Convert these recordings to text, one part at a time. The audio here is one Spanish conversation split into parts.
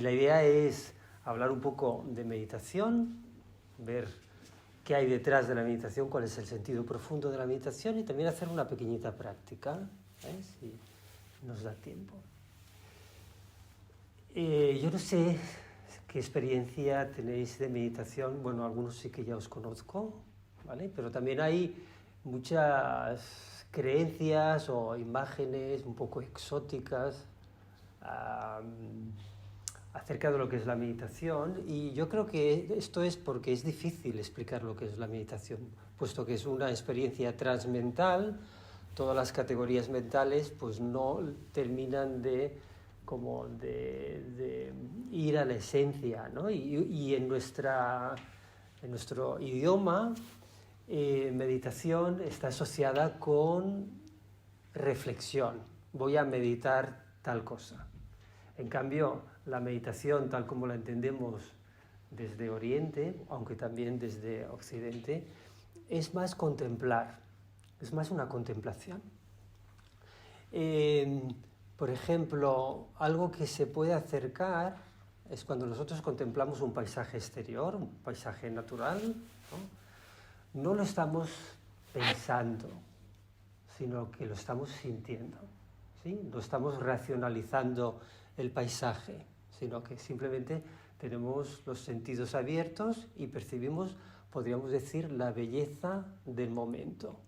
La idea es hablar un poco de meditación, ver qué hay detrás de la meditación, cuál es el sentido profundo de la meditación y también hacer una pequeñita práctica, si nos da tiempo. Yo no sé qué experiencia tenéis de meditación, bueno, algunos sí que ya os conozco, ¿vale? Pero también hay muchas creencias o imágenes un poco exóticas acerca de lo que es la meditación, y yo creo que esto es porque es difícil explicar lo que es la meditación, puesto que es una experiencia transmental. Todas las categorías mentales pues no terminan de ir a la esencia, ¿no? Y en nuestro idioma, meditación está asociada con reflexión. Voy a meditar tal cosa. En cambio, la meditación, tal como la entendemos desde Oriente, aunque también desde Occidente, es más contemplar, es más una contemplación. Por ejemplo, algo que se puede acercar es cuando nosotros contemplamos un paisaje exterior, un paisaje natural, ¿no? No lo estamos pensando, sino que lo estamos sintiendo, ¿sí? No estamos racionalizando el paisaje, sino que simplemente tenemos los sentidos abiertos y percibimos, podríamos decir, la belleza del momento,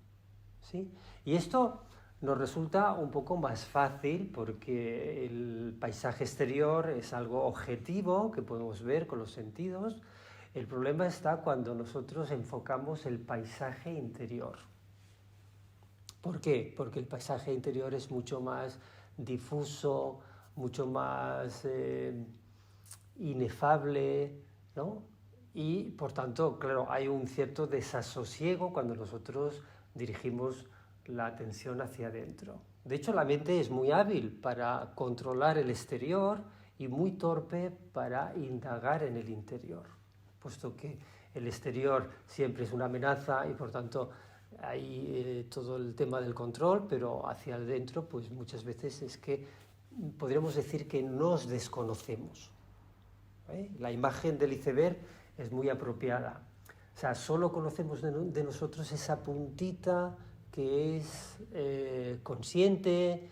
¿sí? Y esto nos resulta un poco más fácil porque el paisaje exterior es algo objetivo que podemos ver con los sentidos. El problema está cuando nosotros enfocamos el paisaje interior. ¿Por qué? Porque el paisaje interior es mucho más difuso, mucho más inefable, ¿no? Y por tanto, claro, hay un cierto desasosiego cuando nosotros dirigimos la atención hacia adentro. De hecho, la mente es muy hábil para controlar el exterior y muy torpe para indagar en el interior, puesto que el exterior siempre es una amenaza y por tanto hay todo el tema del control, pero hacia adentro pues muchas veces es que podríamos decir que nos desconocemos. La imagen del iceberg es muy apropiada. O sea, solo conocemos de nosotros esa puntita que es consciente,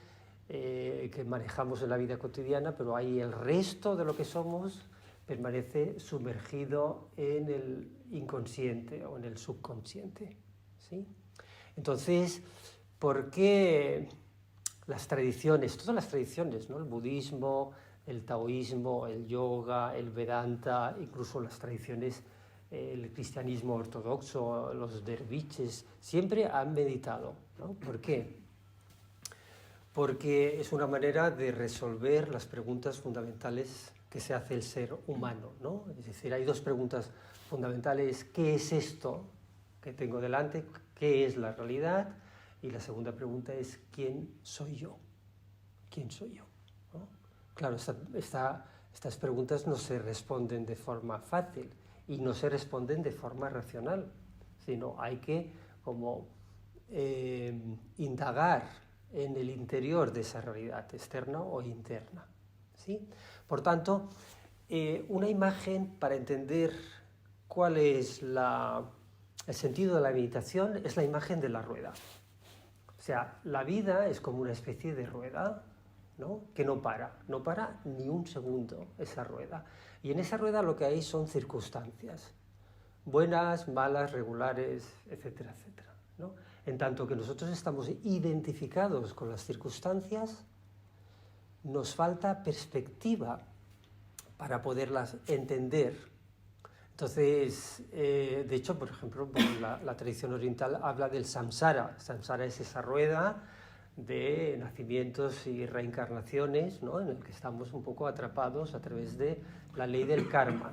que manejamos en la vida cotidiana, pero ahí el resto de lo que somos permanece sumergido en el inconsciente o en el subconsciente, ¿sí? Entonces, ¿por qué las tradiciones, todas las tradiciones, ¿no? El budismo, el taoísmo, el yoga, el vedanta, incluso las tradiciones, el cristianismo ortodoxo, los derviches, siempre han meditado, ¿no? ¿Por qué? Porque es una manera de resolver las preguntas fundamentales que se hace el ser humano, ¿no? Es decir, hay dos preguntas fundamentales: ¿qué es esto que tengo delante? ¿Qué es la realidad? Y la segunda pregunta es: ¿quién soy yo? ¿Quién soy yo? ¿No? Claro, estas preguntas no se responden de forma fácil y no se responden de forma racional, sino hay que indagar en el interior de esa realidad, externa o interna, ¿sí? Por tanto, una imagen para entender cuál es el sentido de la meditación es la imagen de la rueda. O sea, la vida es como una especie de rueda, ¿no? Que no para ni un segundo esa rueda. Y en esa rueda lo que hay son circunstancias, buenas, malas, regulares, etcétera, etcétera, ¿no? En tanto que nosotros estamos identificados con las circunstancias, nos falta perspectiva para poderlas entender. Entonces, de hecho, por ejemplo, la tradición oriental habla del samsara. Samsara es esa rueda de nacimientos y reencarnaciones, ¿no? En el que estamos un poco atrapados a través de la ley del karma,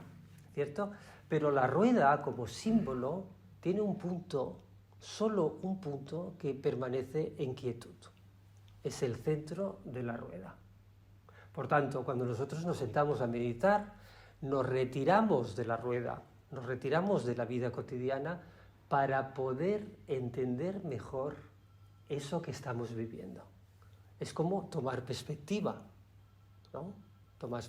¿cierto? Pero la rueda, como símbolo, tiene un punto, solo un punto, que permanece en quietud. Es el centro de la rueda. Por tanto, cuando nosotros nos sentamos a meditar, nos retiramos de la rueda, nos retiramos de la vida cotidiana para poder entender mejor eso que estamos viviendo. Es como tomar perspectiva, ¿no? O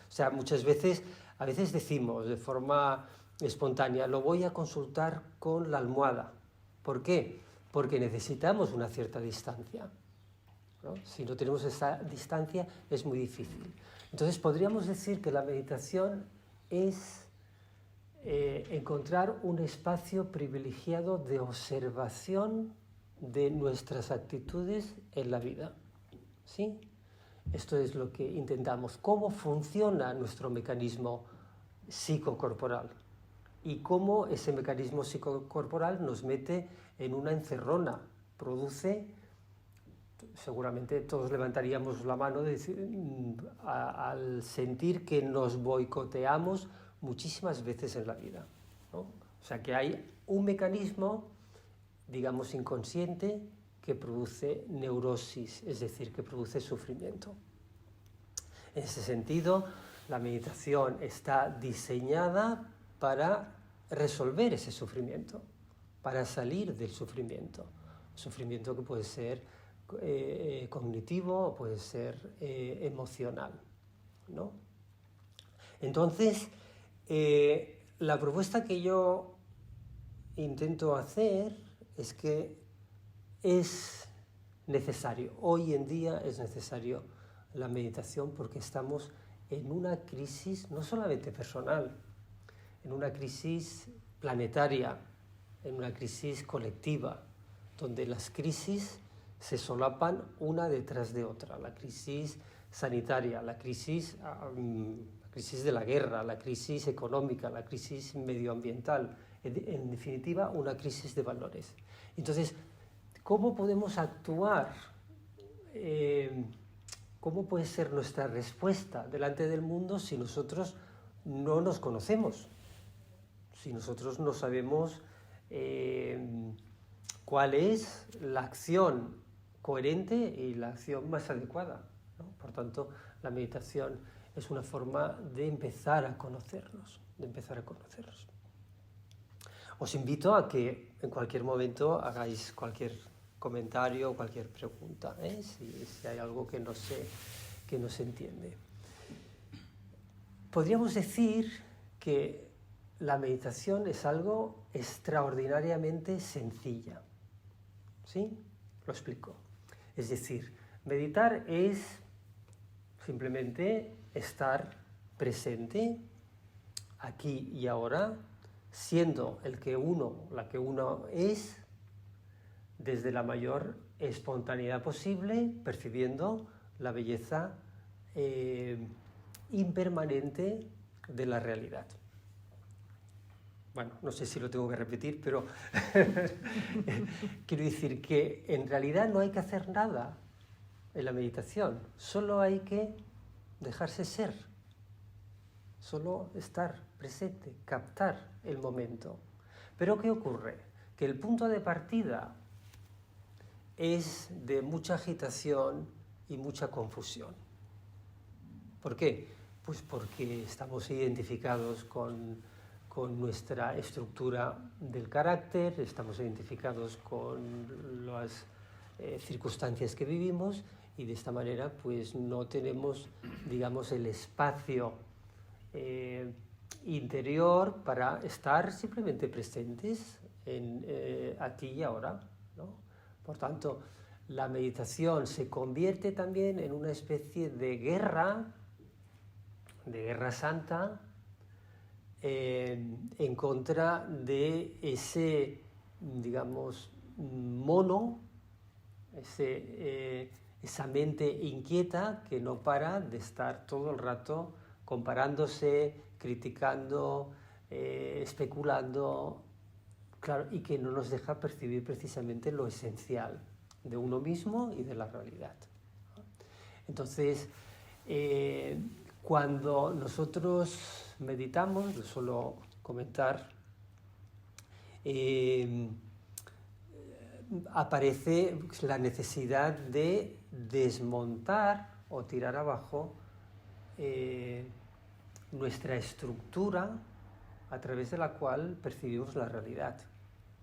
sea, a veces decimos de forma espontánea, lo voy a consultar con la almohada. ¿Por qué? Porque necesitamos una cierta distancia, ¿no? Si no tenemos esa distancia es muy difícil. Entonces podríamos decir que la meditación es encontrar un espacio privilegiado de observación de nuestras actitudes en la vida, ¿sí? Esto es lo que intentamos. ¿Cómo funciona nuestro mecanismo psicocorporal? Y cómo ese mecanismo psicocorporal nos mete en una encerrona, produce, seguramente todos levantaríamos la mano al sentir que nos boicoteamos muchísimas veces en la vida, ¿no? O sea que hay un mecanismo, digamos, inconsciente que produce neurosis, es decir, que produce sufrimiento. En ese sentido, la meditación está diseñada para resolver ese sufrimiento, para salir del sufrimiento. Sufrimiento que puede ser cognitivo o puede ser emocional, ¿no? Entonces, la propuesta que yo intento hacer es que es necesario, hoy en día es necesario la meditación porque estamos en una crisis no solamente personal, en una crisis planetaria, en una crisis colectiva, donde las crisis se solapan una detrás de otra. La crisis sanitaria, la crisis de la guerra, la crisis económica, la crisis medioambiental, en definitiva, una crisis de valores. Entonces, ¿cómo podemos actuar? ¿Cómo puede ser nuestra respuesta delante del mundo si nosotros no nos conocemos? Si nosotros no sabemos cuál es la acción coherente y la acción más adecuada, ¿no? Por tanto, la meditación es una forma de empezar a conocernos, Os invito a que en cualquier momento hagáis cualquier comentario, cualquier pregunta, si hay algo que no se entiende. Podríamos decir que la meditación es algo extraordinariamente sencilla, ¿sí? Lo explico. Es decir, meditar es simplemente estar presente aquí y ahora, siendo la que uno es, desde la mayor espontaneidad posible, percibiendo la belleza impermanente de la realidad. Bueno, no sé si lo tengo que repetir, pero quiero decir que en realidad no hay que hacer nada en la meditación, solo hay que dejarse ser, solo estar presente, captar el momento. Pero ¿qué ocurre? Que el punto de partida es de mucha agitación y mucha confusión. ¿Por qué? Pues porque estamos identificados con nuestra estructura del carácter, estamos identificados con las circunstancias que vivimos y de esta manera pues no tenemos, digamos, el espacio interior para estar simplemente presentes aquí y ahora, ¿no? Por tanto, la meditación se convierte también en una especie de guerra santa, en contra de ese, digamos, mono, esa mente inquieta que no para de estar todo el rato comparándose, criticando, especulando, claro, y que no nos deja percibir precisamente lo esencial de uno mismo y de la realidad. Entonces, cuando nosotros meditamos, lo suelo comentar, aparece la necesidad de desmontar o tirar abajo nuestra estructura a través de la cual percibimos la realidad.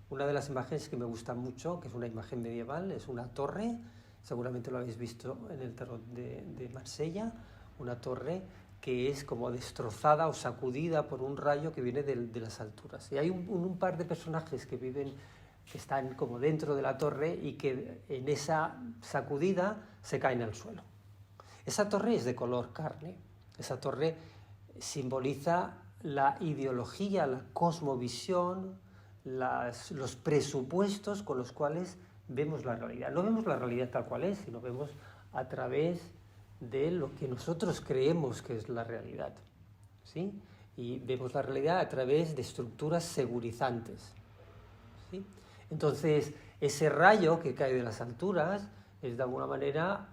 Una de las imágenes que me gusta mucho, que es una imagen medieval, es una torre, seguramente lo habéis visto en el tarot de Marsella, una torre que es como destrozada o sacudida por un rayo que viene de las alturas. Y hay un par de personajes que están como dentro de la torre y que en esa sacudida se caen al suelo. Esa torre es de color carne. Esa torre simboliza la ideología, la cosmovisión, los presupuestos con los cuales vemos la realidad. No vemos la realidad tal cual es, sino vemos a través de lo que nosotros creemos que es la realidad, ¿sí? Y vemos la realidad a través de estructuras segurizantes, ¿sí? Entonces, ese rayo que cae de las alturas es de alguna manera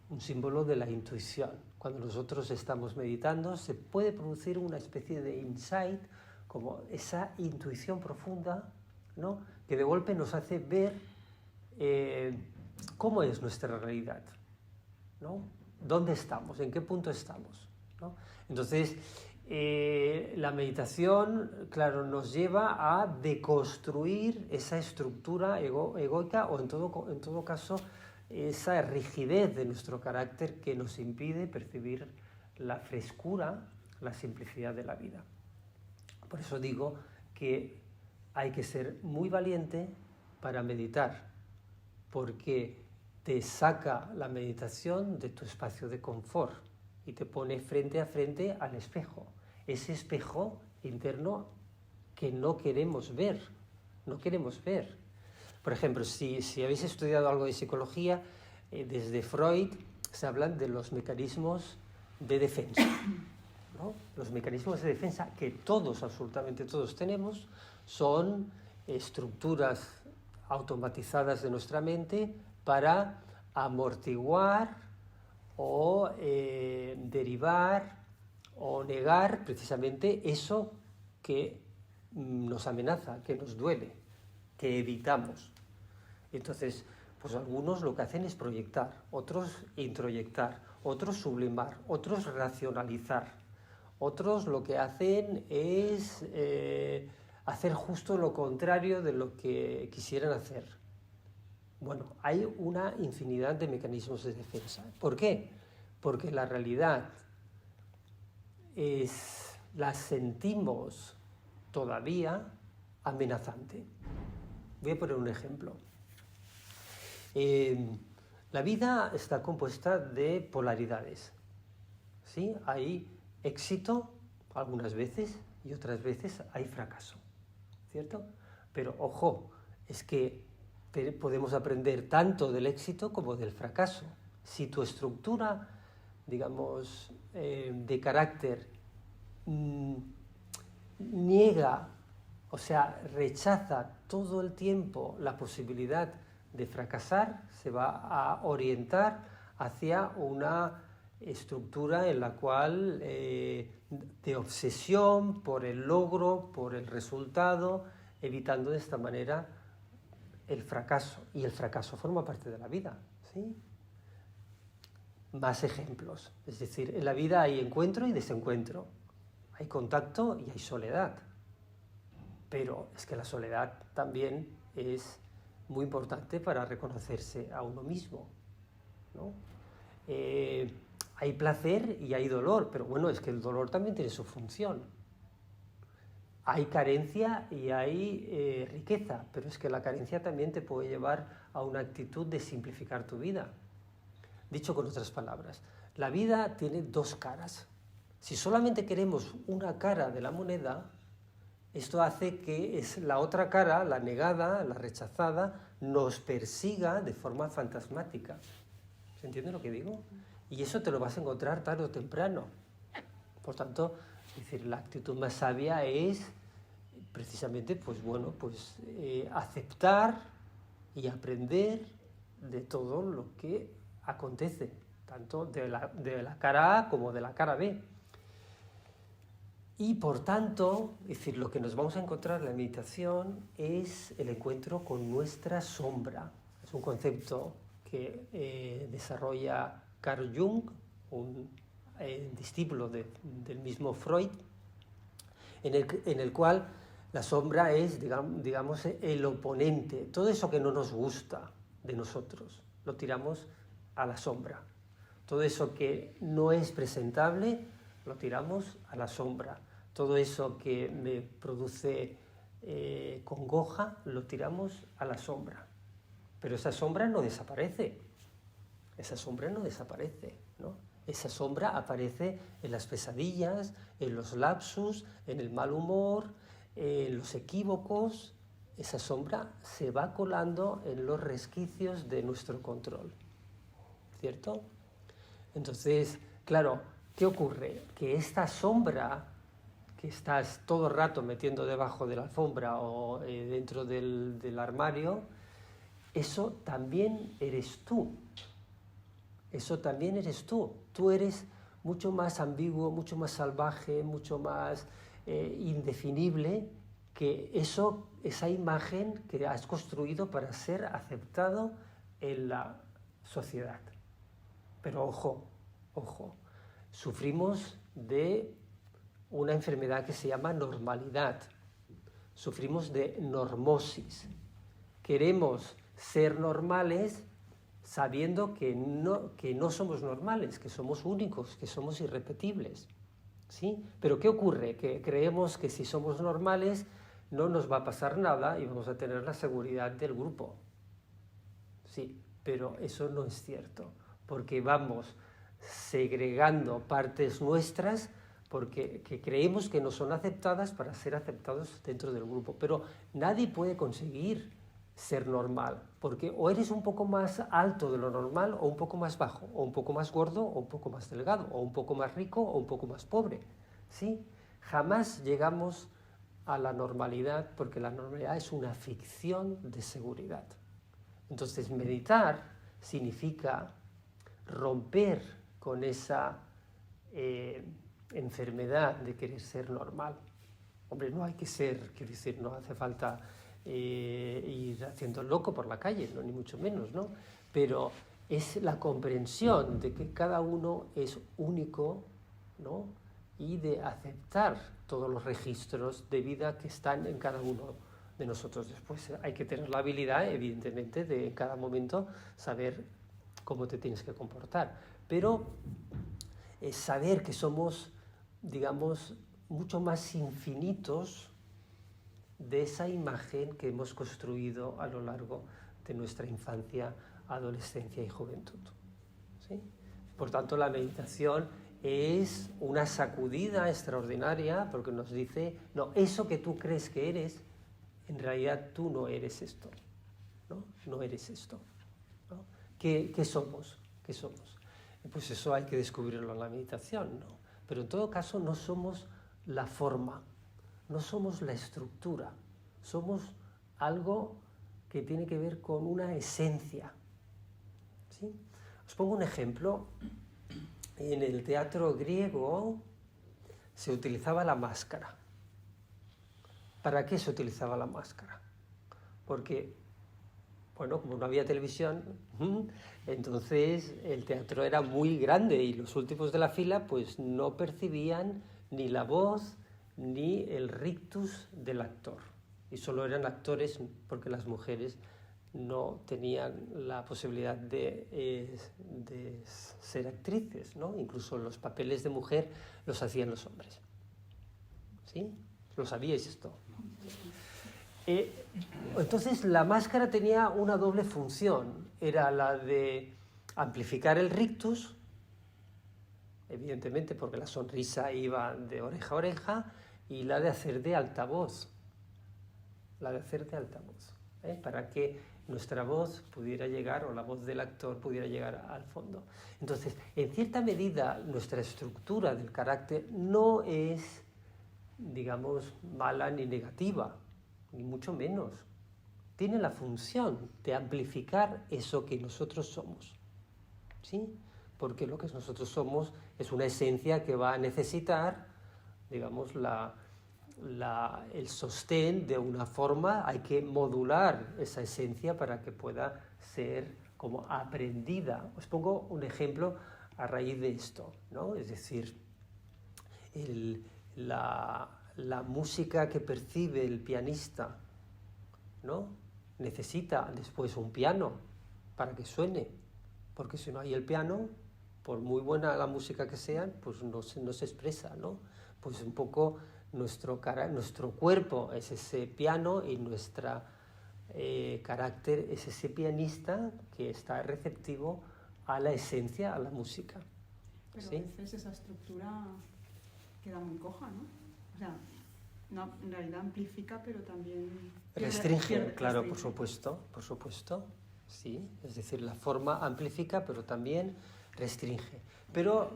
un símbolo de la intuición. Cuando nosotros estamos meditando, se puede producir una especie de insight, como esa intuición profunda, ¿no?, que de golpe nos hace ver cómo es nuestra realidad, ¿no? ¿Dónde estamos? ¿En qué punto estamos? ¿No? Entonces, la meditación, claro, nos lleva a deconstruir esa estructura egoica o en todo caso esa rigidez de nuestro carácter que nos impide percibir la frescura, la simplicidad de la vida. Por eso digo que hay que ser muy valiente para meditar, porque te saca la meditación de tu espacio de confort y te pone frente a frente al espejo, ese espejo interno que no queremos ver. Por ejemplo, si habéis estudiado algo de psicología, desde Freud se hablan de los mecanismos de defensa, ¿no? Los mecanismos de defensa que todos, absolutamente todos tenemos, son estructuras automatizadas de nuestra mente para amortiguar o derivar o negar precisamente eso que nos amenaza, que nos duele, que evitamos. Entonces, pues algunos lo que hacen es proyectar, otros introyectar, otros sublimar, otros racionalizar, otros lo que hacen es hacer justo lo contrario de lo que quisieran hacer. Bueno, hay una infinidad de mecanismos de defensa. ¿Por qué? Porque la realidad la sentimos todavía amenazante. Voy a poner un ejemplo. La vida está compuesta de polaridades, ¿sí? Hay éxito algunas veces y otras veces hay fracaso, ¿cierto? Pero ojo, es que podemos aprender tanto del éxito como del fracaso. Si tu estructura, digamos, de carácter niega, o sea, rechaza todo el tiempo la posibilidad de fracasar, se va a orientar hacia una estructura en la cual de obsesión por el logro, por el resultado, evitando de esta manera el fracaso. Y el fracaso forma parte de la vida, ¿sí? Más ejemplos. Es decir, en la vida hay encuentro y desencuentro. Hay contacto y hay soledad. Pero es que la soledad también es muy importante para reconocerse a uno mismo, ¿no? Hay placer y hay dolor, pero bueno, es que el dolor también tiene su función. Hay carencia y hay riqueza, pero es que la carencia también te puede llevar a una actitud de simplificar tu vida. Dicho con otras palabras, la vida tiene dos caras. Si solamente queremos una cara de la moneda, esto hace que la otra cara, la negada, la rechazada, nos persiga de forma fantasmática. ¿Se entiende lo que digo? Y eso te lo vas a encontrar tarde o temprano. Por tanto, es decir, la actitud más sabia es precisamente, pues bueno, pues aceptar y aprender de todo lo que acontece, tanto de la cara A como de la cara B. Y por tanto, es decir, lo que nos vamos a encontrar en la meditación es el encuentro con nuestra sombra. Es un concepto que desarrolla Carl Jung, un discípulo del mismo Freud, en el cual la sombra es, digamos, el oponente. Todo eso que no nos gusta de nosotros, lo tiramos a la sombra. Todo eso que no es presentable lo tiramos a la sombra. Todo eso que me produce congoja lo tiramos a la sombra. Pero esa sombra no desaparece. Esa sombra no desaparece, ¿no? Esa sombra aparece en las pesadillas, en los lapsus, en el mal humor, en los equívocos. Esa sombra se va colando en los resquicios de nuestro control, ¿cierto? Entonces, claro, ¿qué ocurre? Que esta sombra que estás todo el rato metiendo debajo de la alfombra o dentro del armario, eso también eres tú. Eso también eres tú. Tú eres mucho más ambiguo, mucho más salvaje, mucho más indefinible que esa imagen que has construido para ser aceptado en la sociedad. Pero ojo, sufrimos de una enfermedad que se llama normalidad. Sufrimos de normosis. Queremos ser normales sabiendo que no somos normales, que somos únicos, que somos irrepetibles, ¿sí? Pero ¿qué ocurre? Que creemos que si somos normales no nos va a pasar nada y vamos a tener la seguridad del grupo. Sí, pero eso no es cierto, porque vamos segregando partes nuestras porque creemos que no son aceptadas para ser aceptados dentro del grupo. Pero nadie puede conseguir ser normal, porque o eres un poco más alto de lo normal o un poco más bajo, o un poco más gordo o un poco más delgado, o un poco más rico o un poco más pobre, ¿sí? Jamás llegamos a la normalidad porque la normalidad es una ficción de seguridad. Entonces meditar significa romper con esa enfermedad de querer ser normal. Hombre, no hay que ser, quiero decir, no hace falta ir haciendo loco por la calle, no, ni mucho menos, ¿no? Pero es la comprensión de que cada uno es único, ¿no? Y de aceptar todos los registros de vida que están en cada uno de nosotros. Después hay que tener la habilidad, evidentemente, de en cada momento saber cómo te tienes que comportar. Pero saber que somos, digamos, mucho más infinitos de esa imagen que hemos construido a lo largo de nuestra infancia, adolescencia y juventud, ¿sí? Por tanto, la meditación es una sacudida extraordinaria porque nos dice, no, eso que tú crees que eres, en realidad tú no eres esto, ¿no? No eres esto, ¿no? ¿Qué somos? ¿Qué somos? Pues eso hay que descubrirlo en la meditación, ¿no? Pero en todo caso no somos la forma, no somos la estructura, somos algo que tiene que ver con una esencia, ¿sí? Os pongo un ejemplo. En el teatro griego se utilizaba la máscara. ¿Para qué se utilizaba la máscara? Porque, bueno, como no había televisión, entonces el teatro era muy grande y los últimos de la fila pues no percibían ni la voz ni el rictus del actor. Y solo eran actores porque las mujeres no tenían la posibilidad de ser actrices, ¿no? Incluso los papeles de mujer los hacían los hombres. ¿Sí? ¿Lo sabíais esto? Entonces la máscara tenía una doble función. Era la de amplificar el rictus, evidentemente porque la sonrisa iba de oreja a oreja, y la de hacer de altavoz. La de hacer de altavoz, para que nuestra voz pudiera llegar, o la voz del actor pudiera llegar al fondo. Entonces, en cierta medida, nuestra estructura del carácter no es, digamos, mala ni negativa, ni mucho menos. Tiene la función de amplificar eso que nosotros somos, ¿sí? Porque lo que nosotros somos es una esencia que va a necesitar, digamos, el sostén de una forma. Hay que modular esa esencia para que pueda ser como aprendida. Os pongo un ejemplo a raíz de esto, ¿no? Es decir, la música que percibe el pianista, ¿no? Necesita después un piano para que suene, porque si no hay el piano, por muy buena la música que sea, pues no se expresa, ¿no? Pues un poco nuestro cuerpo es ese piano y nuestro carácter es ese pianista que está receptivo a la esencia, a la música. Pero ¿sí? a veces esa estructura queda muy coja, ¿no? O sea, no, en realidad amplifica, pero también... Restringe, claro, por supuesto, sí. Es decir, la forma amplifica, pero también restringe. Pero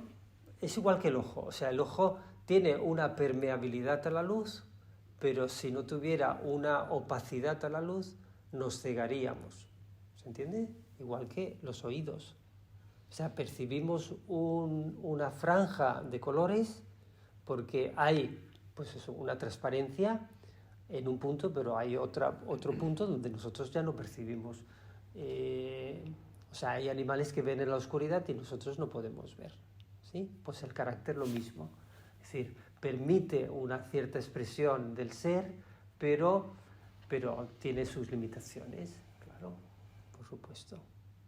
es igual que el ojo, o sea, el ojo tiene una permeabilidad a la luz, pero si no tuviera una opacidad a la luz, nos cegaríamos. ¿Se entiende? Igual que los oídos. O sea, percibimos una franja de colores porque hay, pues eso, una transparencia en un punto, pero hay otro punto donde nosotros ya no percibimos. O sea, hay animales que ven en la oscuridad y nosotros no podemos ver. ¿Sí? Pues el carácter lo mismo. Es decir, permite una cierta expresión del ser, pero tiene sus limitaciones, claro, por supuesto.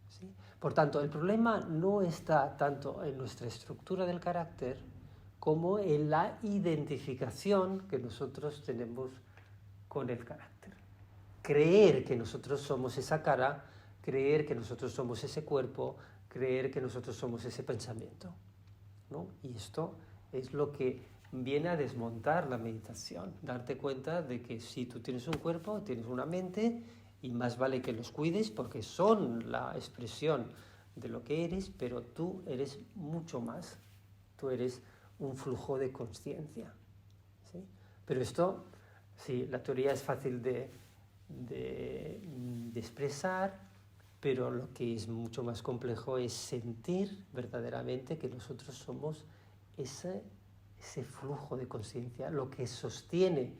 ¿Sí? Por tanto, el problema no está tanto en nuestra estructura del carácter como en la identificación que nosotros tenemos con el carácter. Creer que nosotros somos esa cara, creer que nosotros somos ese cuerpo, creer que nosotros somos ese pensamiento, ¿no? Y esto es lo que viene a desmontar la meditación, darte cuenta de que si tú tienes un cuerpo, tienes una mente, y más vale que los cuides porque son la expresión de lo que eres, pero tú eres mucho más, tú eres un flujo de conciencia. ¿Sí? Pero esto, sí, la teoría es fácil de expresar, pero lo que es mucho más complejo es sentir verdaderamente que nosotros somos ese flujo de conciencia, lo que sostiene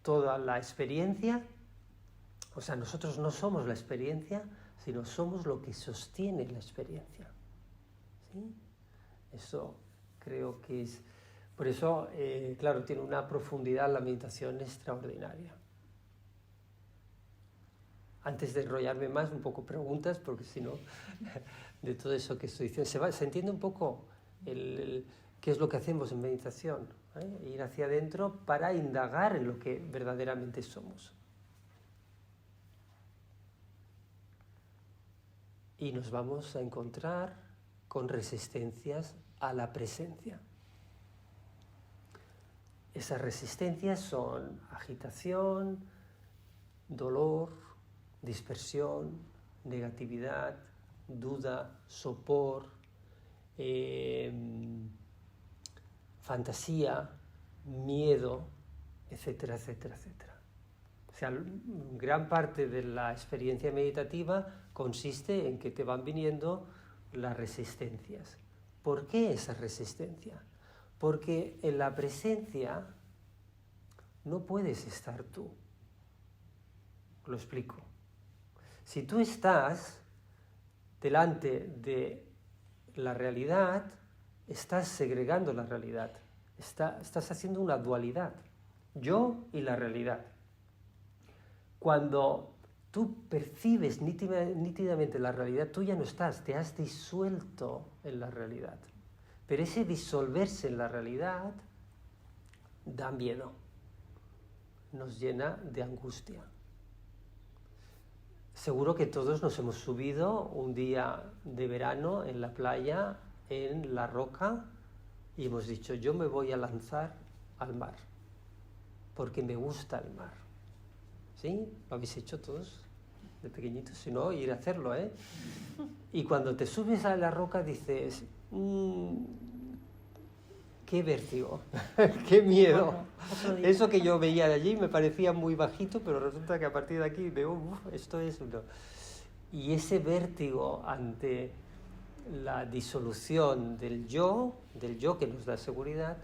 toda la experiencia. O sea, nosotros no somos la experiencia, sino somos lo que sostiene la experiencia. ¿Sí? Eso creo que es... Por eso, claro, tiene una profundidad la meditación extraordinaria. Antes de enrollarme más, un poco preguntas, porque si no, de todo eso que estoy diciendo, se entiende un poco qué es lo que hacemos en meditación, ir hacia adentro para indagar en lo que verdaderamente somos. Y nos vamos a encontrar con resistencias a la presencia. Esas resistencias son agitación, dolor, dispersión, negatividad, duda, sopor, fantasía, miedo, etcétera, etcétera, etcétera. O sea, gran parte de la experiencia meditativa consiste en que te van viniendo las resistencias. ¿Por qué esa resistencia? Porque en la presencia no puedes estar tú. Lo explico. Si tú estás delante de la realidad, estás segregando la realidad. Estás haciendo una dualidad. Yo y la realidad. Cuando tú percibes nítidamente la realidad, tú ya no estás, te has disuelto en la realidad. Pero ese disolverse en la realidad da miedo, nos llena de angustia. Seguro que todos nos hemos subido un día de verano en la playa, en la roca, y hemos dicho, yo me voy a lanzar al mar, porque me gusta el mar. ¿Sí? ¿Lo habéis hecho todos de pequeñitos? Si no, ir a hacerlo, ¿eh? Y cuando te subes a la roca dices, qué vértigo, qué miedo. Eso que yo veía de allí me parecía muy bajito, pero resulta que a partir de aquí veo, esto es... Y ese vértigo ante la disolución del yo que nos da seguridad,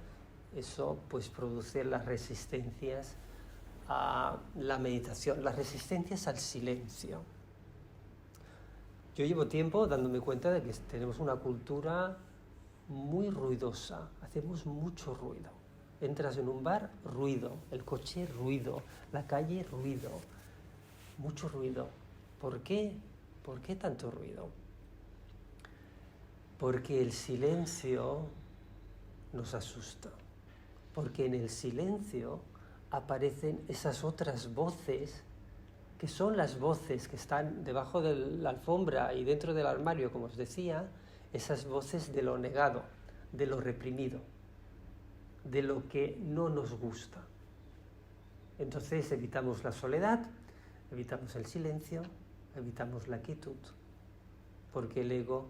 eso pues produce las resistencias a la meditación, las resistencias al silencio. Yo llevo tiempo dándome cuenta de que tenemos una cultura muy ruidosa, hacemos mucho ruido. Entras en un bar, ruido, el coche, ruido, la calle, ruido, mucho ruido. ¿Por qué? ¿Por qué tanto ruido? Porque el silencio nos asusta. Porque en el silencio aparecen esas otras voces que son las voces que están debajo de la alfombra y dentro del armario, como os decía, esas voces de lo negado, de lo reprimido, de lo que no nos gusta. Entonces evitamos la soledad, evitamos el silencio, evitamos la quietud, porque el ego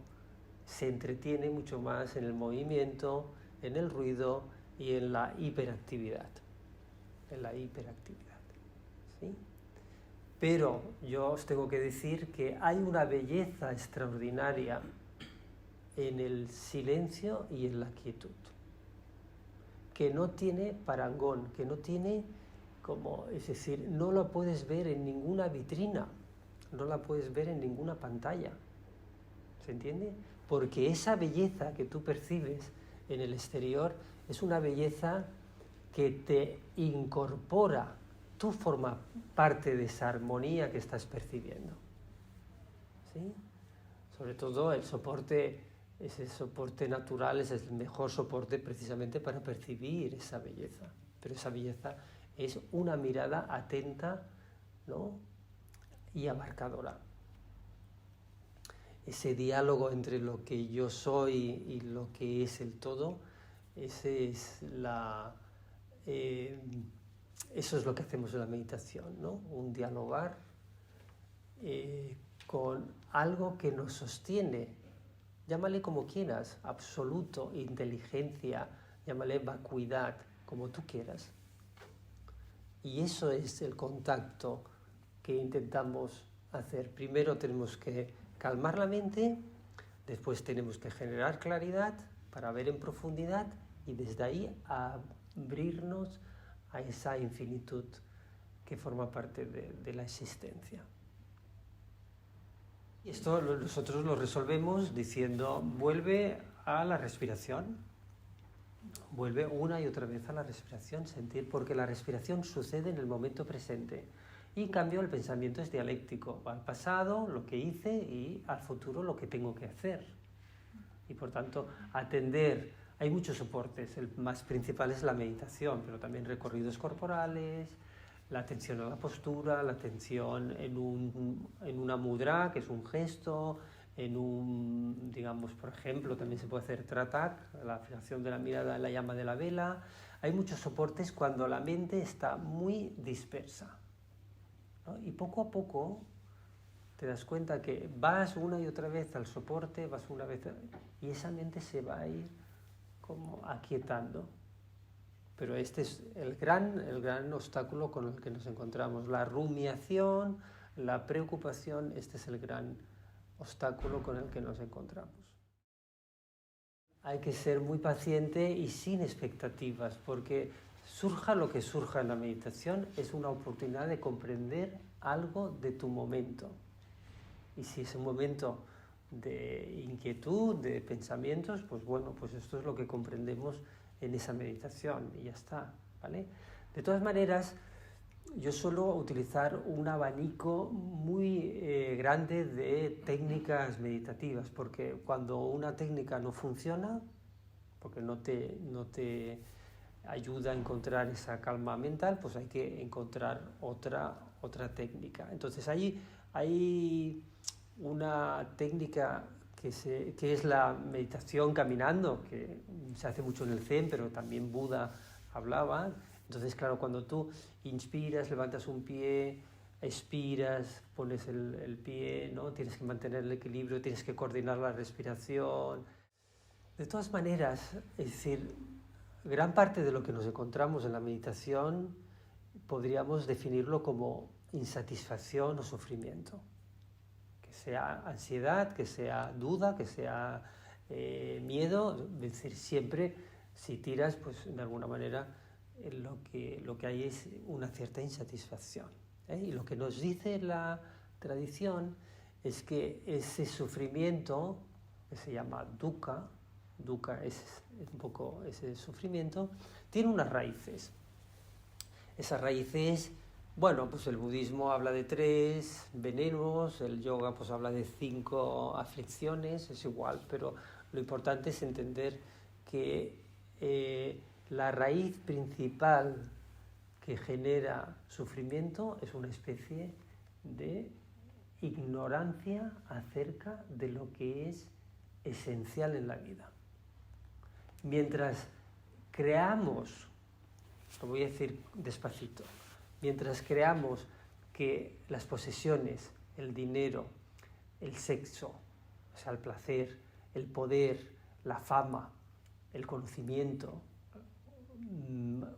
se entretiene mucho más en el movimiento, en el ruido y en la hiperactividad. ¿Sí? Pero yo os tengo que decir que hay una belleza extraordinaria en el silencio y en la quietud, que no tiene parangón, que no tiene es decir, no la puedes ver en ninguna vitrina, no la puedes ver en ninguna pantalla. ¿Se entiende? Porque esa belleza que tú percibes en el exterior es una belleza que te incorpora. Tú formas parte de esa armonía que estás percibiendo. ¿Sí? Sobre todo el soporte, ese soporte natural es el mejor soporte precisamente para percibir esa belleza. Pero esa belleza es una mirada atenta, ¿no?, y abarcadora. Ese diálogo entre lo que yo soy y lo que es el todo, eso es lo que hacemos en la meditación, ¿no? Un dialogar con algo que nos sostiene. Llámale como quieras, absoluto, inteligencia, llámale vacuidad, como tú quieras. Y eso es el contacto que intentamos hacer. Primero tenemos que calmar la mente, después tenemos que generar claridad para ver en profundidad y desde ahí abrirnos a esa infinitud que forma parte de la existencia. Y esto nosotros lo resolvemos diciendo, vuelve a la respiración, vuelve una y otra vez a la respiración, sentir, porque la respiración sucede en el momento presente. Y en cambio el pensamiento es dialéctico, va al pasado, lo que hice, y al futuro lo que tengo que hacer. Y por tanto, atender, hay muchos soportes, el más principal es la meditación, pero también recorridos corporales, la atención a la postura, la atención en una mudra, que es un gesto, digamos, por ejemplo, también se puede hacer tratak, la fijación de la mirada en la llama de la vela. Hay muchos soportes cuando la mente está muy dispersa, ¿no? Y poco a poco te das cuenta que vas una y otra vez al soporte, vas una vez, y esa mente se va a ir como aquietando. Pero este es el gran obstáculo con el que nos encontramos. La rumiación, la preocupación, este es el gran obstáculo con el que nos encontramos. Hay que ser muy paciente y sin expectativas, porque surja lo que surja en la meditación, es una oportunidad de comprender algo de tu momento. Y si es un momento de inquietud, de pensamientos, pues bueno, pues esto es lo que comprendemos en esa meditación y ya está, ¿vale? De todas maneras, yo suelo utilizar un abanico muy grande de técnicas meditativas, porque cuando una técnica no funciona, porque no te ayuda a encontrar esa calma mental, pues hay que encontrar otra técnica. Entonces hay una técnica que es la meditación caminando, que se hace mucho en el Zen, pero también Buda hablaba. Entonces, claro, cuando tú inspiras, levantas un pie, expiras, pones el pie, ¿no? Tienes que mantener el equilibrio, tienes que coordinar la respiración. De todas maneras, es decir, gran parte de lo que nos encontramos en la meditación podríamos definirlo como insatisfacción o sufrimiento. Que sea ansiedad, que sea duda, que sea miedo, es decir, siempre si tiras, pues de alguna manera lo que hay es una cierta insatisfacción. Y lo que nos dice la tradición es que ese sufrimiento, que se llama dukkha es un poco ese sufrimiento, tiene unas raíces. Esas raíces, bueno, pues el budismo habla de 3 venenos, el yoga pues habla de 5 aflicciones, es igual, pero Lo importante es entender que la raíz principal que genera sufrimiento es una especie de ignorancia acerca de lo que es esencial en la vida. Mientras creamos, lo voy a decir despacito, mientras creamos que las posesiones, el dinero, el sexo, o sea, el placer, el poder, la fama, el conocimiento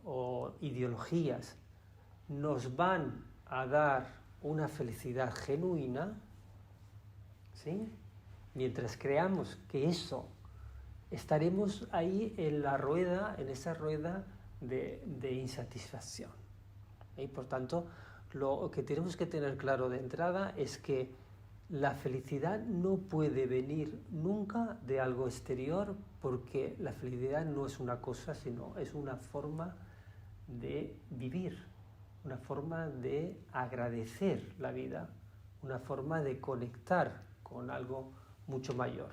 o ideologías nos van a dar una felicidad genuina, ¿sí? Mientras creamos que eso, estaremos ahí en la rueda, en esa rueda de insatisfacción. Y por tanto, lo que tenemos que tener claro de entrada es que la felicidad no puede venir nunca de algo exterior, porque la felicidad no es una cosa, sino es una forma de vivir, una forma de agradecer la vida, una forma de conectar con algo mucho mayor.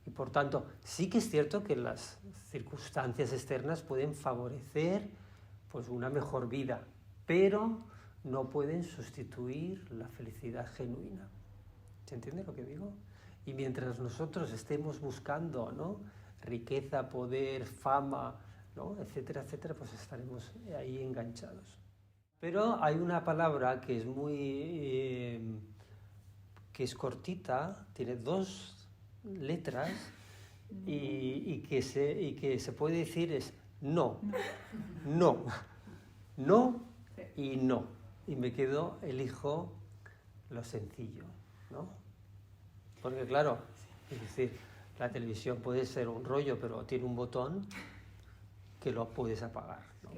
Y por tanto, sí que es cierto que las circunstancias externas pueden favorecer pues, una mejor vida, pero no pueden sustituir la felicidad genuina. ¿Se entiende lo que digo? Y mientras nosotros estemos buscando, ¿no?, riqueza, poder, fama, ¿no?, etcétera, etcétera, pues estaremos ahí enganchados. Pero hay una palabra que es que es cortita, tiene 2 letras y que se puede decir es no, no, no y no. Y me quedo, elijo lo sencillo, ¿no? Porque claro, es decir, la televisión puede ser un rollo, pero tiene un botón que lo puedes apagar, ¿no?